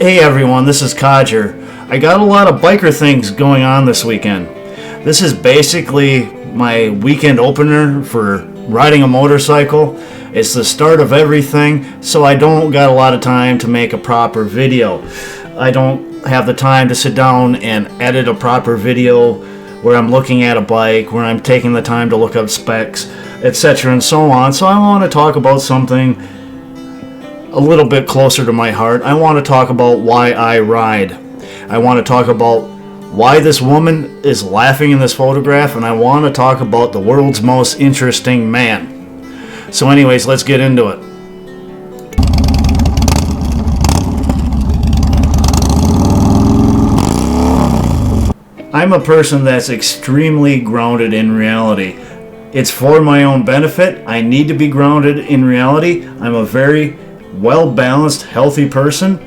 Hey everyone, this is Codger. I got a lot of biker things going on this weekend. This is basically my weekend opener for riding a motorcycle. It's the start of everything, so I don't got a lot of time to make a proper video. I don't have the time to sit down and edit a proper video where I'm looking at a bike, where I'm taking the time to look up specs, etc. and so on. So I want to talk about something a little bit closer to my heart. I want to talk about why I ride. I want to talk about why this woman is laughing in this photograph, and I want to talk about the world's most interesting man. So anyways, let's get into it. I'm a person that's extremely grounded in reality. It's for my own benefit. I need to be grounded in reality. I'm a very well-balanced, healthy person,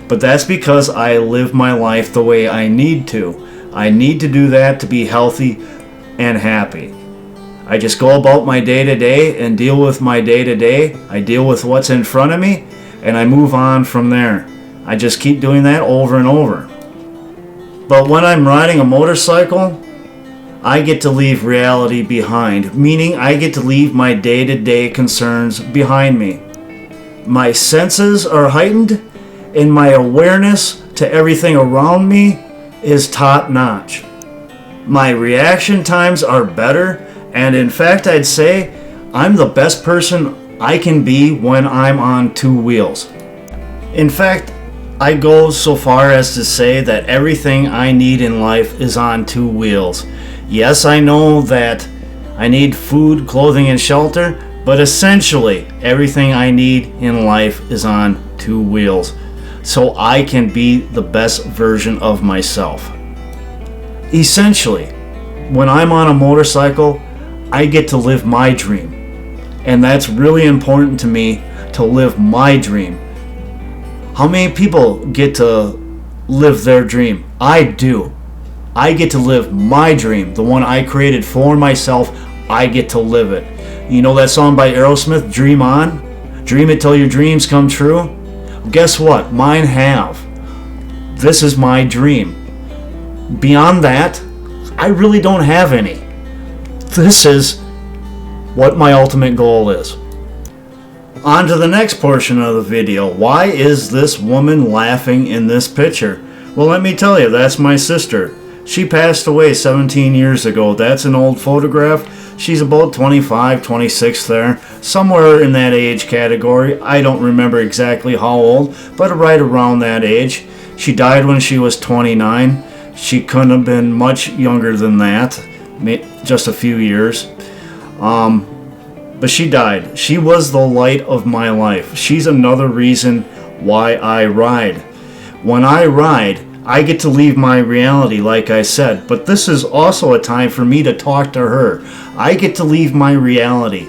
but that's because I live my life the way I need to. I need to do that to be healthy and happy. I just go about my day-to-day and deal with my day-to-day. I deal with what's in front of me, and I move on from there. I just keep doing that over and over. But when I'm riding a motorcycle, I get to leave reality behind, meaning I get to leave my day-to-day concerns behind me. My senses are heightened, and my awareness to everything around me is top-notch. My reaction times are better, and in fact I'd say I'm the best person I can be when I'm on two wheels. In fact, I go so far as to say that everything I need in life is on two wheels. Yes, I know that I need food, clothing, and shelter, but essentially, everything I need in life is on two wheels, so I can be the best version of myself. Essentially, when I'm on a motorcycle, I get to live my dream, and that's really important to me, to live my dream. How many people get to live their dream? I do. I get to live my dream, the one I created for myself. I get to live it. You know that song by Aerosmith, Dream On? Dream it till your dreams come true? Guess what? Mine have. This is my dream. Beyond that, I really don't have any. This is what my ultimate goal is. On to the next portion of the video. Why is this woman laughing in this picture? Well, let me tell you, that's my sister. She passed away 17 years ago. That's an old photograph. She's about 25, 26 there, somewhere in that age category. I don't remember exactly how old, but right around that age. She died when she was 29. She couldn't have been much younger than that, just a few years. But she died. She was the light of my life. She's another reason why I ride. When I ride, I get to leave my reality, like I said, but this is also a time for me to talk to her. I get to leave my reality.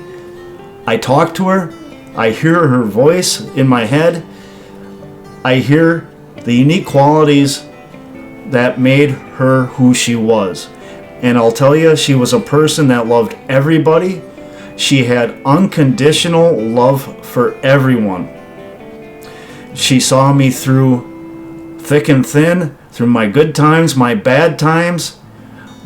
I talk to her. I hear her voice in my head. I hear the unique qualities that made her who she was. And I'll tell you, she was a person that loved everybody. She had unconditional love for everyone. She saw me through thick and thin, through my good times, my bad times,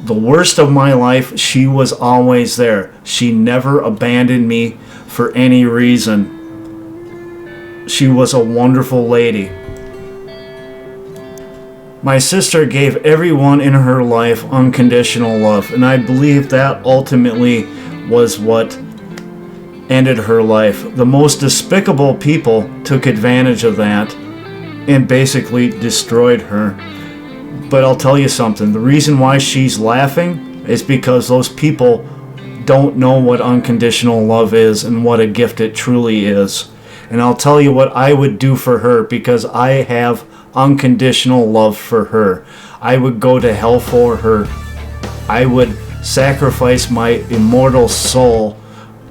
the worst of my life. She was always there. She never abandoned me for any reason. She was a wonderful lady. My sister gave everyone in her life unconditional love, and I believe that ultimately was what ended her life. The most despicable people took advantage of that and basically destroyed her. But I'll tell you something, the reason why she's laughing is because those people don't know what unconditional love is and what a gift it truly is. And I'll tell you what I would do for her, because I have unconditional love for her. I would go to hell for her. I would sacrifice my immortal soul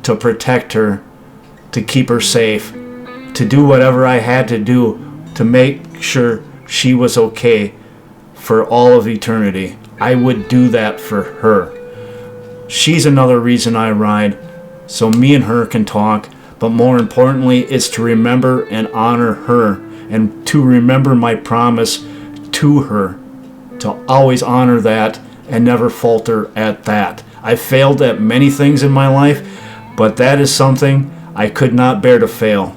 to protect her, to keep her safe, to do whatever I had to do to make sure she was okay for all of eternity. I would do that for her. She's another reason I ride, so me and her can talk, but more importantly, it's to remember and honor her and to remember my promise to her, to always honor that and never falter at that. I failed at many things in my life, but that is something I could not bear to fail.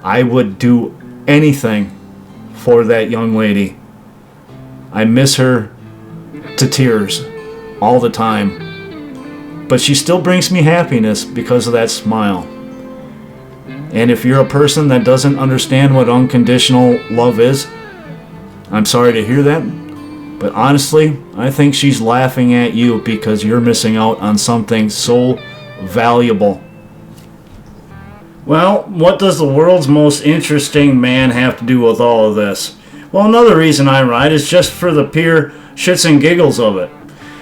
I would do anything for that young lady. I miss her to tears all the time, but she still brings me happiness because of that smile. And if you're a person that doesn't understand what unconditional love is, I'm sorry to hear that, but honestly, I think she's laughing at you because you're missing out on something so valuable. Well, what does the world's most interesting man have to do with all of this? Well, another reason I ride is just for the pure shits and giggles of it.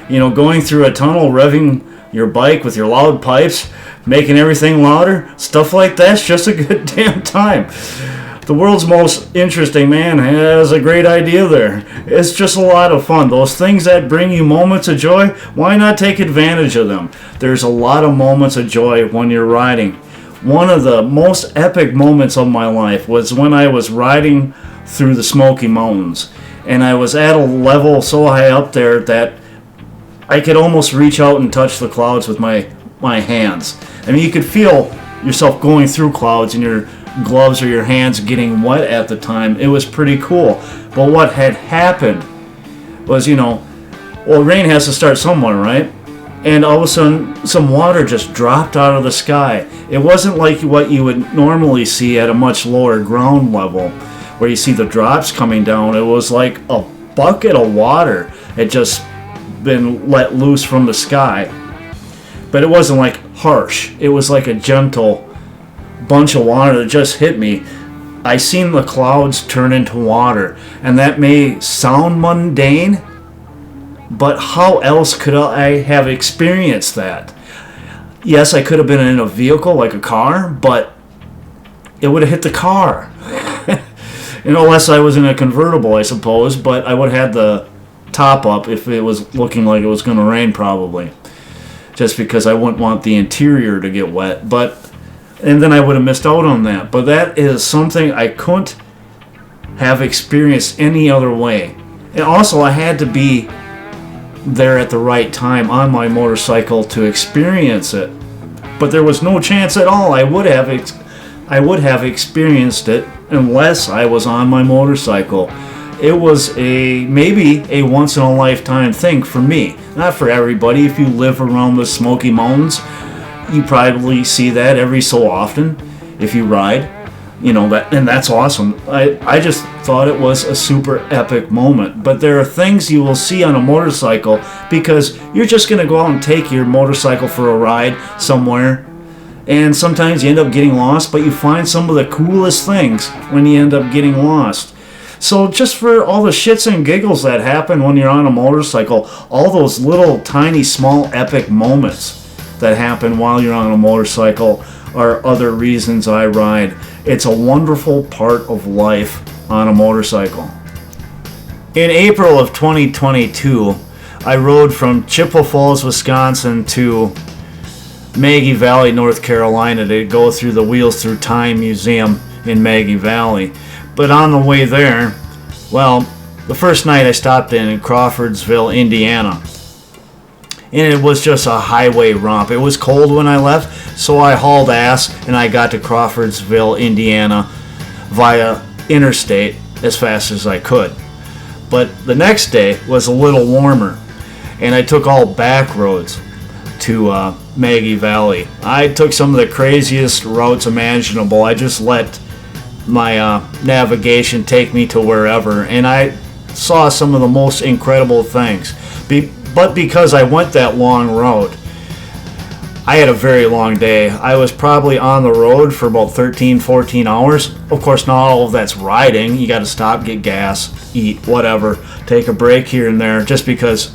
You know, going through a tunnel, revving your bike with your loud pipes, making everything louder, stuff like that's just a good damn time. The world's most interesting man has a great idea there. It's just a lot of fun. Those things that bring you moments of joy, why not take advantage of them? There's a lot of moments of joy when you're riding. One of the most epic moments of my life was when I was riding through the Smoky Mountains. And I was at a level so high up there that I could almost reach out and touch the clouds with my hands. I mean, you could feel yourself going through clouds and your gloves or your hands getting wet at the time. It was pretty cool. But what had happened was, rain has to start somewhere, right? And all of a sudden, some water just dropped out of the sky. It wasn't like what you would normally see at a much lower ground level, where you see the drops coming down. It was like a bucket of water had just been let loose from the sky. But it wasn't like harsh. It was like a gentle bunch of water that just hit me. I seen the clouds turn into water, and that may sound mundane, but how else could I have experienced that? Yes, I could have been in a vehicle like a car, but it would have hit the car. Unless I was in a convertible, I suppose, but I would have had the top up if it was looking like it was going to rain, probably. Just because I wouldn't want the interior to get wet, and then I would have missed out on that. But that is something I couldn't have experienced any other way. And also, I had to be there at the right time on my motorcycle to experience it. But there was no chance at all I would have experienced it unless I was on my motorcycle. It was maybe a once in a lifetime thing for me, not for everybody. If you live around the Smoky Mountains, you probably see that every so often if you ride, and that's awesome. I just thought it was a super epic moment. But there are things you will see on a motorcycle because you're just going to go out and take your motorcycle for a ride somewhere, and sometimes you end up getting lost, but you find some of the coolest things when you end up getting lost. So just for all the shits and giggles that happen when you're on a motorcycle, all those little tiny small epic moments that happen while you're on a motorcycle are other reasons I ride. It's a wonderful part of life on a motorcycle. In April of 2022, I rode from Chippewa Falls, Wisconsin to Maggie Valley, North Carolina to go through the Wheels Through Time Museum in Maggie Valley. But on the way there, the first night I stopped in Crawfordsville, Indiana. And it was just a highway romp. It was cold when I left, so I hauled ass and I got to Crawfordsville, Indiana via interstate as fast as I could. But the next day was a little warmer, and I took all back roads to Maggie Valley. I took some of the craziest routes imaginable. I just let my navigation take me to wherever, and I saw some of the most incredible things. But because I went that long road, I had a very long day. I was probably on the road for about 13-14 hours. Of course, not all of that's riding. You got to stop, get gas, eat, whatever, take a break here and there, just because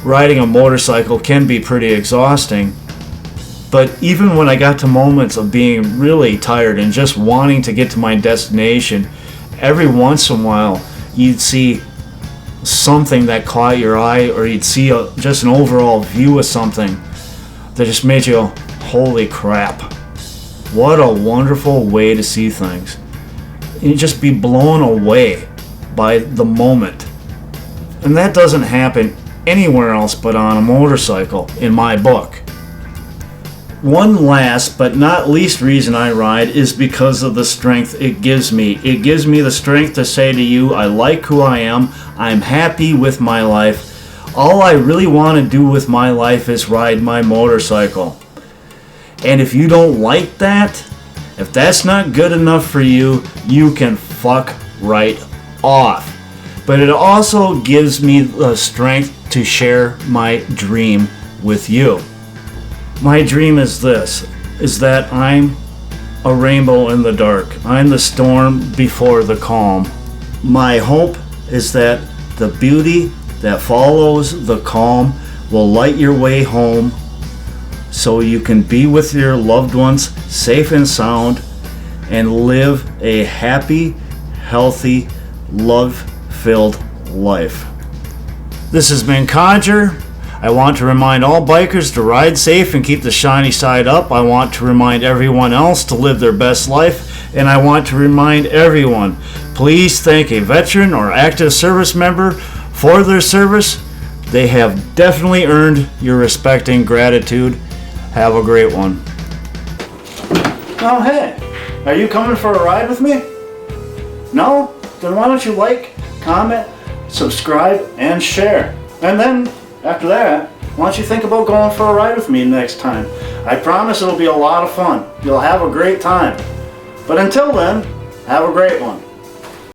riding a motorcycle can be pretty exhausting. But even when I got to moments of being really tired and just wanting to get to my destination, every once in a while you'd see something that caught your eye, or you'd see just an overall view of something that just made you go, holy crap, what a wonderful way to see things. and just be blown away by the moment. And that doesn't happen anywhere else but on a motorcycle, in my book. One last but not least reason I ride is because of the strength it gives me. It gives me the strength to say to you, I like who I am, I'm happy with my life. All I really want to do with my life is ride my motorcycle. And if you don't like that, if that's not good enough for you, you can fuck right off. But it also gives me the strength to share my dream with you. My dream is this, is that I'm a rainbow in the dark. I'm the storm before the calm. My hope is that the beauty that follows the calm will light your way home so you can be with your loved ones safe and sound and live a happy, healthy, love-filled life. This has been Conjure. I want to remind all bikers to ride safe and keep the shiny side up. I want to remind everyone else to live their best life. And I want to remind everyone, please thank a veteran or active service member for their service. They have definitely earned your respect and gratitude. Have a great one. Oh, hey, are you coming for a ride with me? No? Then why don't you like, comment, subscribe, and share? And then, after that, why don't you think about going for a ride with me next time? I promise it'll be a lot of fun. You'll have a great time. But until then, have a great one.